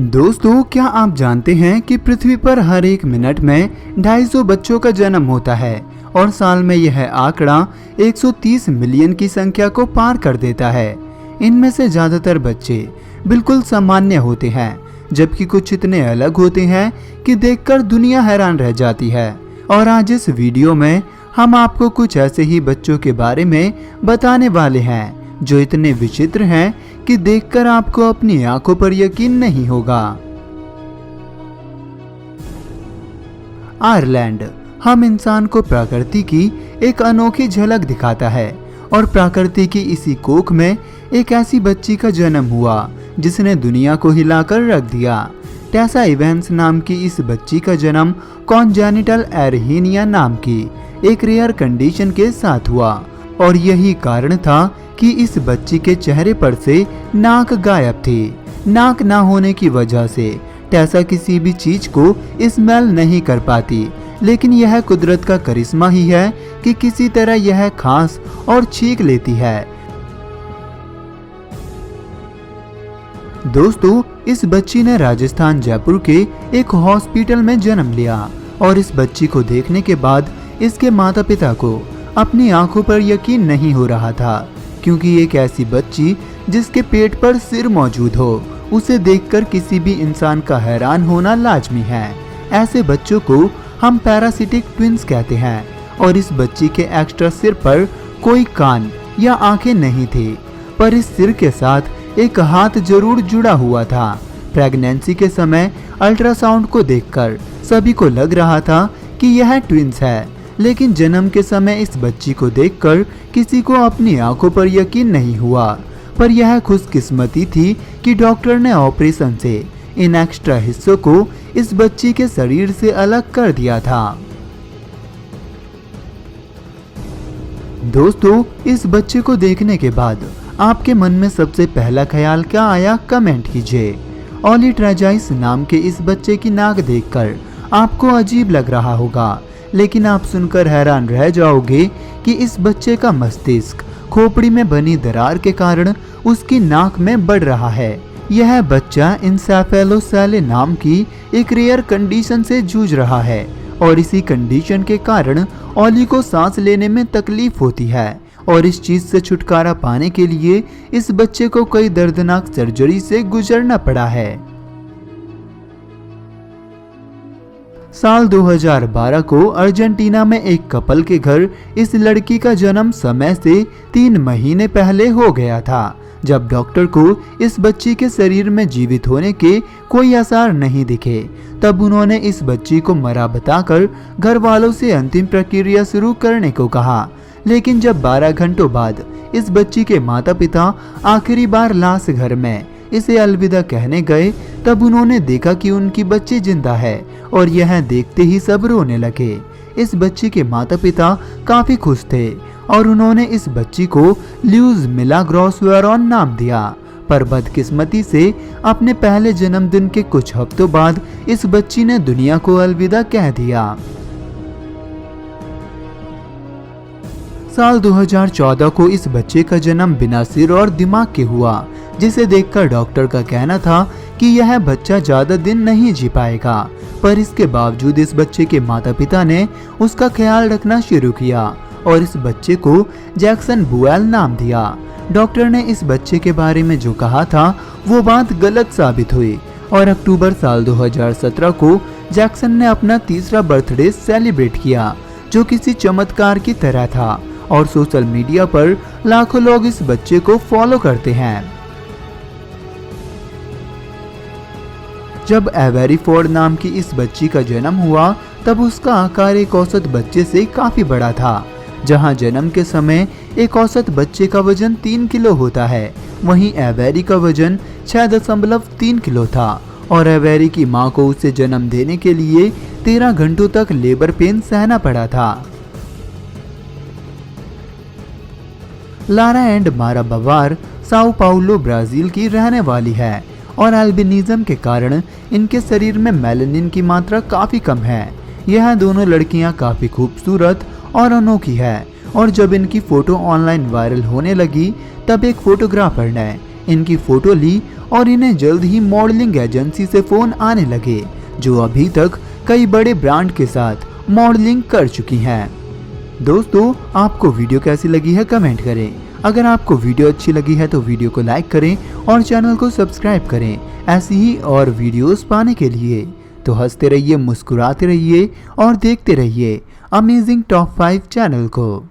दोस्तों, क्या आप जानते हैं कि पृथ्वी पर हर एक मिनट में 250 बच्चों का जन्म होता है और साल में यह आंकड़ा 130 मिलियन की संख्या को पार कर देता है। इनमें से ज्यादातर बच्चे बिल्कुल सामान्य होते हैं, जबकि कुछ इतने अलग होते हैं कि देखकर दुनिया हैरान रह जाती है। और आज इस वीडियो में हम आपको कुछ ऐसे ही बच्चों के बारे में बताने वाले हैं जो इतने विचित्र हैं कि देखकर आपको अपनी आंखों पर यकीन नहीं होगा। आयरलैंड हम इंसान को प्रकृति की एक अनोखी झलक दिखाता है और प्रकृति की इसी कोख में एक ऐसी बच्ची का जन्म हुआ जिसने दुनिया को हिलाकर रख दिया। टेसा इवेंस नाम की इस बच्ची का जन्म कॉन्जेनिटल एरहेनिया नाम की एक रेयर कंडीशन के साथ हुआ और यही कारण था कि इस बच्ची के चेहरे पर से नाक गायब थी। नाक ना होने की वजह से टेसा किसी भी चीज को स्मेल नहीं कर पाती, लेकिन यह कुदरत का करिश्मा ही है कि किसी तरह यह खांस और छींक लेती है। दोस्तों, इस बच्ची ने राजस्थान जयपुर के एक हॉस्पिटल में जन्म लिया और इस बच्ची को देखने के बाद इसके माता पिता को अपनी आंखों पर यकीन नहीं हो रहा था, क्योंकि एक ऐसी बच्ची जिसके पेट पर सिर मौजूद हो, उसे देखकर किसी भी इंसान का हैरान होना लाजमी है। ऐसे बच्चों को हम पैरासिटिक ट्विंस कहते हैं और इस बच्ची के एक्स्ट्रा सिर पर कोई कान या आंखें नहीं थी, पर इस सिर के साथ एक हाथ जरूर जुड़ा हुआ था। प्रेगनेंसी के समय अल्ट्रासाउंड को देखकर सभी को लग रहा था कि यह ट्विंस है, लेकिन जन्म के समय इस बच्ची को देखकर किसी को अपनी आंखों पर यकीन नहीं हुआ। पर यह खुशकिस्मती थी कि डॉक्टर ने ऑपरेशन से इन एक्स्ट्रा हिस्सों को इस बच्ची के शरीर से अलग कर दिया था। दोस्तों, इस बच्चे को देखने के बाद आपके मन में सबसे पहला ख्याल क्या आया, कमेंट कीजिए। ऑली ट्रेजाइस नाम के इस बच्चे की नाक देखकर आपको अजीब लग रहा होगा, लेकिन आप सुनकर हैरान रह जाओगे कि इस बच्चे का मस्तिष्क खोपड़ी में बनी दरार के कारण उसकी नाक में बढ़ रहा है। यह बच्चा इंसेफेलोसेले नाम की एक रेयर कंडीशन से जूझ रहा है और इसी कंडीशन के कारण ऑली को सांस लेने में तकलीफ होती है और इस चीज से छुटकारा पाने के लिए इस बच्चे को कई दर्दनाक सर्जरी से गुजरना पड़ा है। साल 2012 को अर्जेंटीना में एक कपल के घर इस लड़की का जन्म समय से 3 महीने पहले हो गया था। जब डॉक्टर को इस बच्ची के शरीर में जीवित होने के कोई आसार नहीं दिखे, तब उन्होंने इस बच्ची को मरा बताकर घर वालों से अंतिम प्रक्रिया शुरू करने को कहा। लेकिन जब 12 घंटों बाद इस बच्ची के माता पिता आखिरी बार लाश घर में इसे अलविदा कहने गए, तब उन्होंने देखा कि उनकी बच्ची जिंदा है और यह देखते ही सब रोने लगे। इस बच्ची के माता पिता काफी खुश थे और उन्होंने इस बच्ची को ल्यूज मिलाग्रोस वेरोन नाम दिया। पर बदकिस्मती से अपने पहले जन्मदिन के कुछ हफ्तों बाद इस बच्ची ने दुनिया को अलविदा कह दिया। साल 2014 को इस बच्चे का जन्म बिना सिर और दिमाग के हुआ, जिसे देखकर डॉक्टर का कहना था कि यह बच्चा ज्यादा दिन नहीं जी पाएगा। पर इसके बावजूद इस बच्चे के माता पिता ने उसका ख्याल रखना शुरू किया और इस बच्चे को जैक्सन बुएल नाम दिया। डॉक्टर ने इस बच्चे के बारे में जो कहा था वो बात गलत साबित हुई और अक्टूबर साल 2017 को जैक्सन ने अपना 3रा बर्थडे सेलिब्रेट किया, जो किसी चमत्कार की तरह था और सोशल मीडिया पर लाखों लोग इस बच्चे को फॉलो करते हैं। जब एवेरी फोर्ड नाम की इस बच्ची का जन्म हुआ, तब उसका आकार एक औसत बच्चे से काफी बड़ा था। जहां जन्म के समय एक औसत बच्चे का वजन 3 किलो होता है, वहीं एवेरी का वजन 6.3 किलो था और एवेरी की मां को उसे जन्म देने के लिए 13 घंटों तक लेबर पेन सहना पड़ा था। लारा एंड मारा बवार साओ पाउलो ब्राजील की रहने वाली है और एल्बिनिज्म के कारण इनके शरीर में मेलानिन की मात्रा काफी कम है। यह दोनों लड़कियां काफी खूबसूरत और अनोखी है और जब इनकी फोटो ऑनलाइन वायरल होने लगी, तब एक फोटोग्राफर ने इनकी फोटो ली और इन्हें जल्द ही मॉडलिंग एजेंसी से फोन आने लगे, जो अभी तक कई बड़े ब्रांड के साथ मॉडलिंग कर चुकी हैं। दोस्तों, आपको वीडियो कैसी लगी है कमेंट करें। अगर आपको वीडियो अच्छी लगी है तो वीडियो को लाइक करें और चैनल को सब्सक्राइब करें ऐसी ही और वीडियोस पाने के लिए। तो हंसते रहिए, मुस्कुराते रहिए और देखते रहिए अमेजिंग टॉप 5 चैनल को।